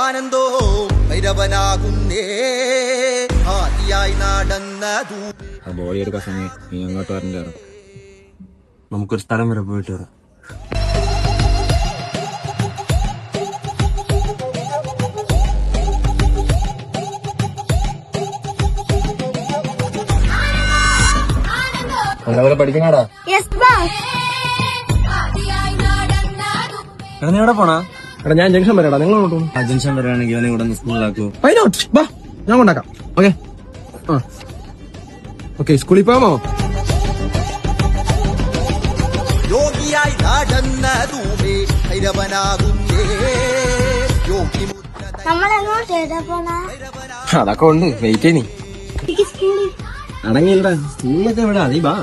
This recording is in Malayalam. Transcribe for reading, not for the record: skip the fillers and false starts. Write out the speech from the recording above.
ആനന്ദോ ഭൈരവനാകുന്നേ ആദിയായി നടന്നതു. ബോഡി എടുക്കാൻ സമയം നീ അങ്ങോട്ട് വരണ്ട. നമുക്കൊരു സ്ഥലം വരെ പോയിട്ട് വരാം. പഠിക്കണാടാ? എടാ നീ എവിടെ പോണാ? എടാ ഞാൻ ജംഗ്ഷൻ വരാടാ, നിങ്ങൾ ജംഗ്ഷൻ വരാണെങ്കിൽ അവനെ ഇവിടെ സ്കൂളിലാക്കൂ. വാ ഞാൻ കൊണ്ടാക്കാം. ഓക്കെ ഓക്കെ സ്കൂളിൽ പോകാമോ? യോഗിയായി നടന്നതുമേ ഭൈരവനാകുന്നേ യോഗി. അതൊക്കെ ഉണ്ട്, വെയിറ്റ് ചെയ്യ്. നീ അടങ്ങിയില്ലടാ, സ്കൂളിലൊക്കെ എവിടെ? അതീ ബാ.